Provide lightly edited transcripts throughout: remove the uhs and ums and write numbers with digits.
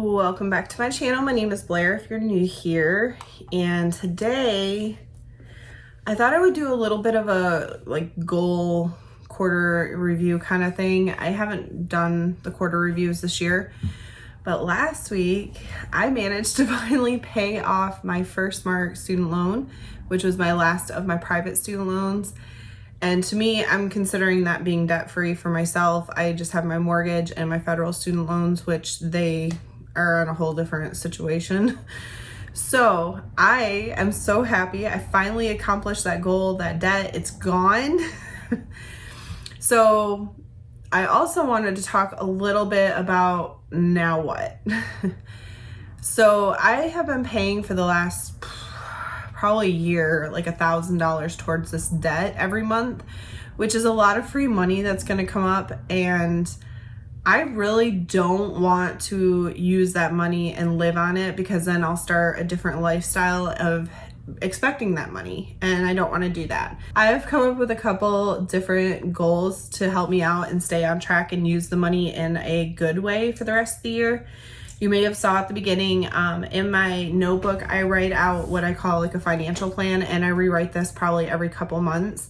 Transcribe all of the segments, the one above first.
Welcome back to my channel. My name is Blair if you're new here, and today I thought I would do a little bit of a goal quarter review kind of thing. I haven't done the quarter reviews this year, but last week I managed to finally pay off my First Mark student loan, which was my last of my private student loans. And to me, I'm considering that being debt-free for myself. I just have my mortgage and my federal student loans, which they are in a whole different situation. So I am so happy. I finally accomplished that goal, that debt, it's gone. So I also wanted to talk a little bit about now what. So I have been paying for the last probably a year, like $1,000 towards this debt every month, which is a lot of free money that's going to come up. And I really don't want to use that money and live on it, because then I'll start a different lifestyle of expecting that money, and I don't want to do that. I've come up with a couple different goals to help me out and stay on track and use the money in a good way for the rest of the year. You may have saw at the beginning, in my notebook, I write out what I call like a financial plan, and I rewrite this probably every couple months.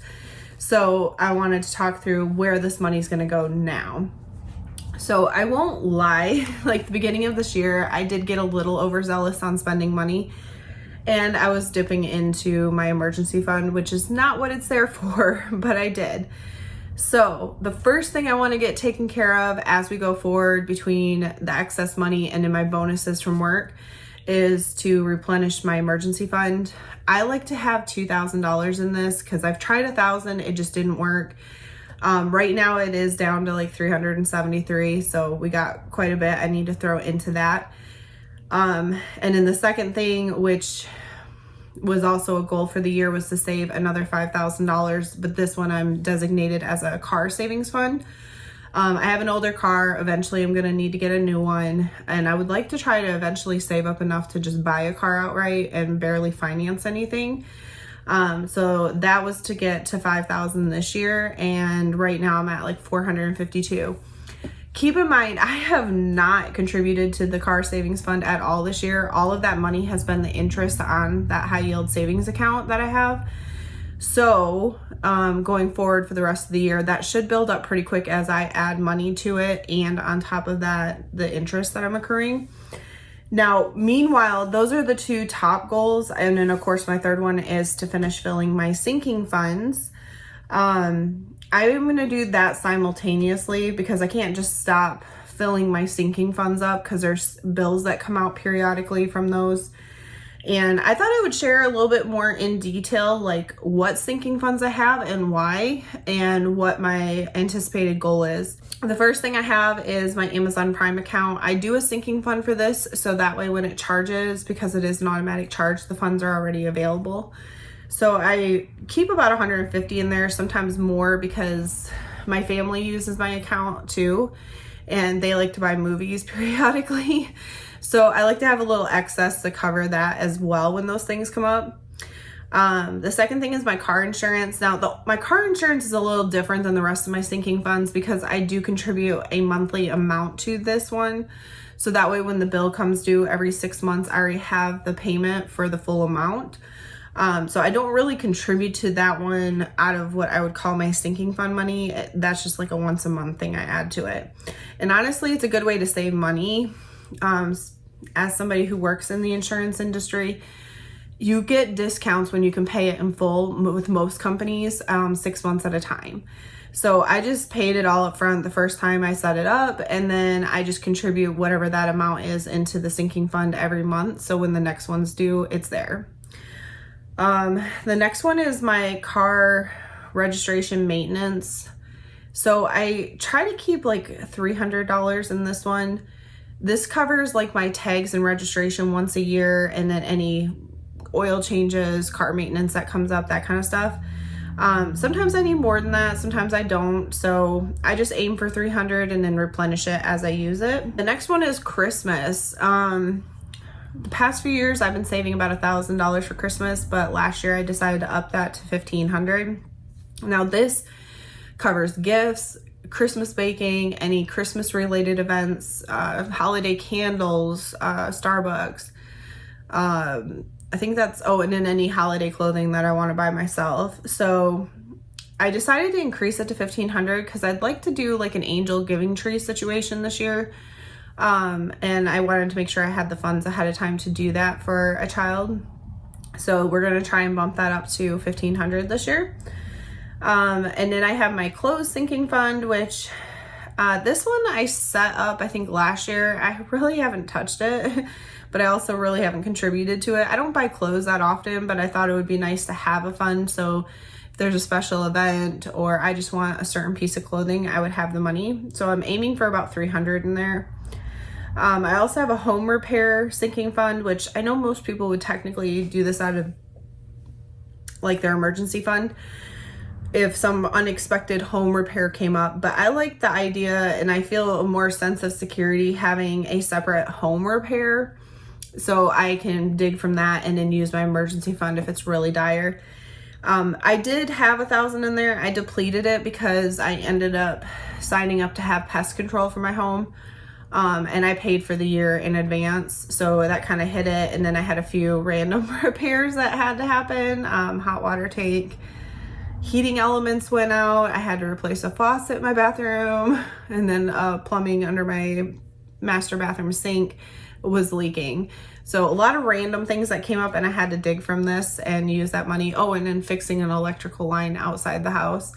So I wanted to talk through where this money is going to go now. So I won't lie, like the beginning of this year, I did get a little overzealous on spending money, and I was dipping into my emergency fund, which is not what it's there for, but I did. So the first thing I want to get taken care of as we go forward between the excess money and in my bonuses from work is to replenish my emergency fund. I like to have $2,000 in this because I've tried $1,000, it just didn't work. Right now it is down to like 373, so we got quite a bit I need to throw into that. And then the second thing, which was also a goal for the year, was to save another $5,000, but this one I'm designated as a car savings fund. I have an older car. Eventually I'm going to need to get a new one, and I would like to try to eventually save up enough to just buy a car outright and barely finance anything. So that was to get to 5,000 this year, and right now I'm at like 452. Keep in mind, I have not contributed to the car savings fund at all this year. All of that money has been the interest on that high yield savings account that I have. So going forward for the rest of the year, that should build up pretty quick as I add money to it, and on top of that, the interest that I'm accruing. Now, meanwhile, those are the two top goals. And then of course, my third one is to finish filling my sinking funds. I'm going to do that simultaneously because I can't just stop filling my sinking funds up, because there's bills that come out periodically from those. And I thought I would share a little bit more in detail, like what sinking funds I have and why, and what my anticipated goal is. The first thing I have is my Amazon Prime account. I do a sinking fund for this, so that way when it charges, because it is an automatic charge, the funds are already available. So I keep about 150 in there, sometimes more, because my family uses my account too, and they like to buy movies periodically. So I like to have a little excess to cover that as well when those things come up. The second thing is my car insurance. Now, my car insurance is a little different than the rest of my sinking funds because I do contribute a monthly amount to this one. So that way when the bill comes due every 6 months, I already have the payment for the full amount. So I don't really contribute to that one out of what I would call my sinking fund money. That's just like a once a month thing I add to it. And honestly, it's a good way to save money. As somebody who works in the insurance industry, you get discounts when you can pay it in full with most companies, 6 months at a time. So I just paid it all up front the first time I set it up, and then I just contribute whatever that amount is into the sinking fund every month. So when the next one's due, it's there. The next one is my car registration maintenance. So I try to keep like $300 in this one. This covers like my tags and registration once a year, and then any oil changes, car maintenance that comes up, that kind of stuff. Sometimes I need more than that, sometimes I don't. So I just aim for 300 and then replenish it as I use it. The next one is Christmas. The past few years I've been saving about $1,000 for Christmas, but last year I decided to up that to $1,500. Now this covers gifts, Christmas baking, any Christmas related events, holiday candles, Starbucks. I think that's, and then any holiday clothing that I want to buy myself. So I decided to increase it to $1,500 because I'd like to do like an angel giving tree situation this year. And I wanted to make sure I had the funds ahead of time to do that for a child. So we're going to try and bump that up to $1,500 this year. And then I have my clothes sinking fund, which this one I set up, I think last year. I really haven't touched it, but I also really haven't contributed to it. I don't buy clothes that often, but I thought it would be nice to have a fund. So if there's a special event or I just want a certain piece of clothing, I would have the money. So I'm aiming for about $300 in there. I also have a home repair sinking fund, which I know most people would technically do this out of like their emergency fund if some unexpected home repair came up. But I like the idea and I feel a more sense of security having a separate home repair, so I can dig from that and then use my emergency fund if it's really dire. I did have $1,000 in there. I depleted it because I ended up signing up to have pest control for my home. And I paid for the year in advance, so that kind of hit it. And then I had a few random repairs that had to happen. Hot water tank, heating elements went out. I had to replace a faucet in my bathroom, and then plumbing under my master bathroom sink was leaking. So a lot of random things that came up, and I had to dig from this and use that money. Oh, and then fixing an electrical line outside the house.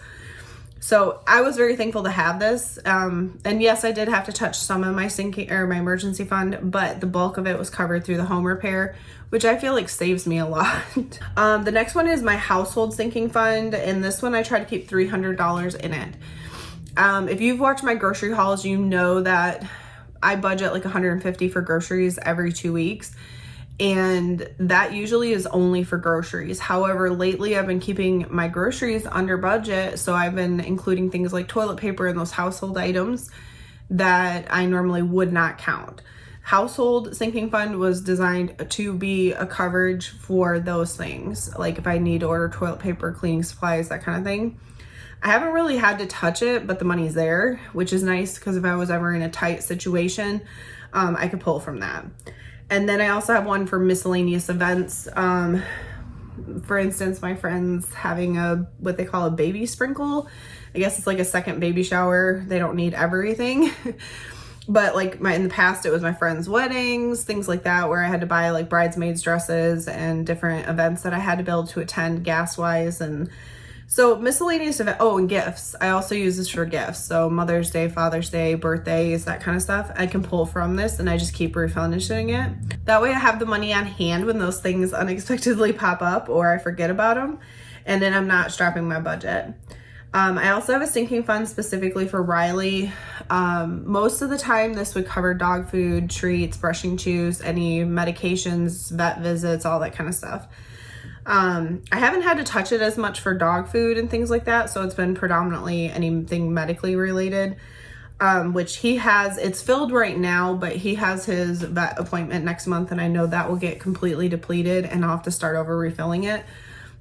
So I was very thankful to have this. And yes, I did have to touch some of my sinking or my emergency fund, but the bulk of it was covered through the home repair, which I feel like saves me a lot. The next one is my household sinking fund. And this one I try to keep $300 in it. If you've watched my grocery hauls, you know that I budget like $150 for groceries every 2 weeks. And that usually is only for groceries. However, lately I've been keeping my groceries under budget. So I've been including things like toilet paper and those household items that I normally would not count. Household sinking fund was designed to be a coverage for those things. Like if I need to order toilet paper, cleaning supplies, that kind of thing. I haven't really had to touch it, but the money's there, which is nice because if I was ever in a tight situation, I could pull from that. And then I also have one for miscellaneous events. For instance, my friend's having what they call a baby sprinkle. I guess it's like a second baby shower. They don't need everything. But like in the past, it was my friend's weddings, things like that, where I had to buy like bridesmaids dresses and different events that I had to be able to attend gas-wise. And so miscellaneous event, and gifts. I also use this for gifts. So Mother's Day, Father's Day, birthdays, that kind of stuff. I can pull from this and I just keep replenishing it. That way I have the money on hand when those things unexpectedly pop up or I forget about them. And then I'm not strapping my budget. I also have a sinking fund specifically for Riley. Most of the time this would cover dog food, treats, brushing chews, any medications, vet visits, all that kind of stuff. I haven't had to touch it as much for dog food and things like that. So it's been predominantly anything medically related, which he has, it's filled right now, but he has his vet appointment next month. And I know that will get completely depleted and I'll have to start over refilling it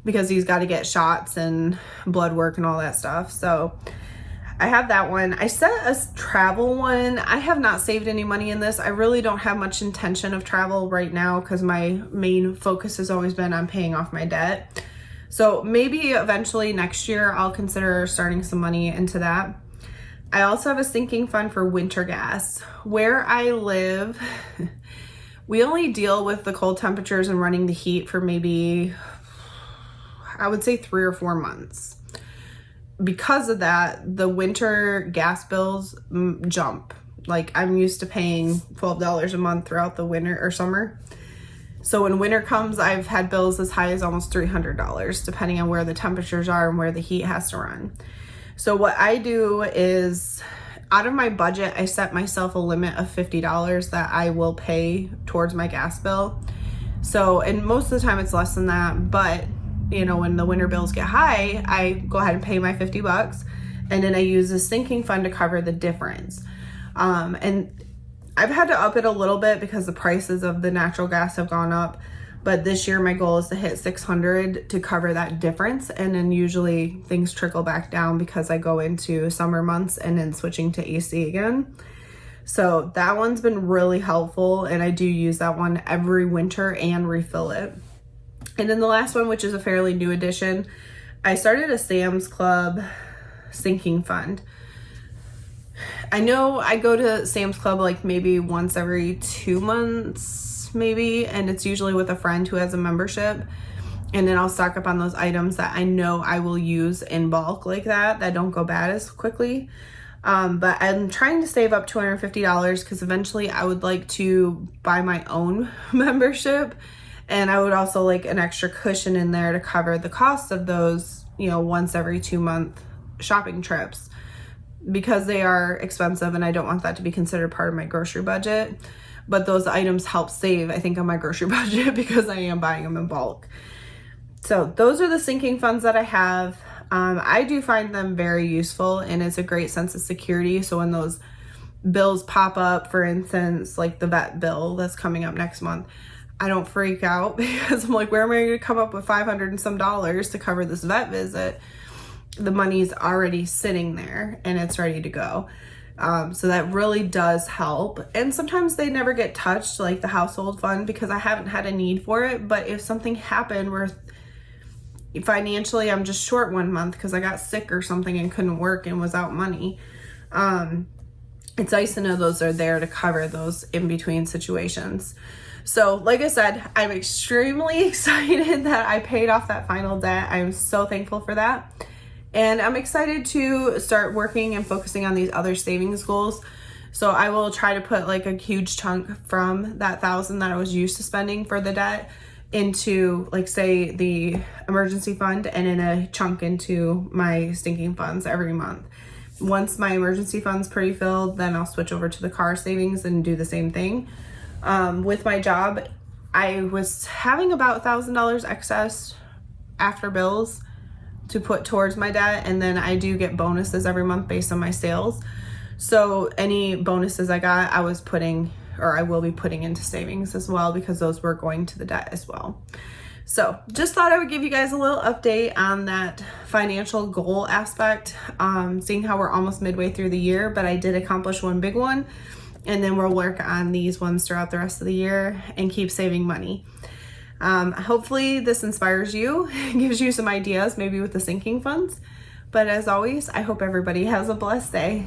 because he's got to get shots and blood work and all that stuff. So I have that one. I set a travel one. I have not saved any money in this. I really don't have much intention of travel right now because my main focus has always been on paying off my debt. So maybe eventually next year I'll consider starting some money into that. I also have a sinking fund for winter gas. Where I live, we only deal with the cold temperatures and running the heat for maybe, I would say 3 or 4 months. Because of that, the winter gas bills jump. Like I'm used to paying $12 a month throughout the winter or summer. So when winter comes, I've had bills as high as almost $300, depending on where the temperatures are and where the heat has to run. So what I do is out of my budget, I set myself a limit of $50 that I will pay towards my gas bill. So, and most of the time it's less than that, but you know, when the winter bills get high, I go ahead and pay my $50 and then I use a sinking fund to cover the difference. And I've had to up it a little bit because the prices of the natural gas have gone up, But this year my goal is to hit 600 to cover that difference. And then usually things trickle back down because I go into summer months and then switching to AC again. So that one's been really helpful, and I do use that one every winter and refill it. And then the last one, which is a fairly new addition, I started a Sam's Club sinking fund. I know I go to Sam's Club like maybe once every 2 months maybe, and it's usually with a friend who has a membership, and then I'll stock up on those items that I know I will use in bulk like that don't go bad as quickly. But I'm trying to save up $250 because eventually I would like to buy my own membership, and I would also like an extra cushion in there to cover the cost of those, once every 2 month shopping trips, because they are expensive and I don't want that to be considered part of my grocery budget. But those items help save, I think, on my grocery budget because I am buying them in bulk. So those are the sinking funds that I have. I do find them very useful, and it's a great sense of security. So when those bills pop up, for instance, like the vet bill that's coming up next month, I don't freak out because I'm like, where am I going to come up with $500 and some to cover this vet visit? The money's already sitting there and it's ready to go. So that really does help. And sometimes they never get touched, like the household fund, because I haven't had a need for it. But if something happened where financially I'm just short 1 month because I got sick or something and couldn't work and was out money, it's nice to know those are there to cover those in between situations. So like I said, I'm extremely excited that I paid off that final debt. I'm so thankful for that. And I'm excited to start working and focusing on these other savings goals. So I will try to put like a huge chunk from that $1,000 that I was used to spending for the debt into, like, say, the emergency fund, and in a chunk into my sinking funds every month. Once my emergency fund's pretty filled, then I'll switch over to the car savings and do the same thing. With my job, I was having about $1,000 excess after bills to put towards my debt, and then I do get bonuses every month based on my sales. So any bonuses I got, I will be putting into savings as well, because those were going to the debt as well. So just thought I would give you guys a little update on that financial goal aspect, seeing how we're almost midway through the year, but I did accomplish one big one, and then we'll work on these ones throughout the rest of the year and keep saving money. Hopefully this inspires you, gives you some ideas, maybe with the sinking funds. But as always, I hope everybody has a blessed day.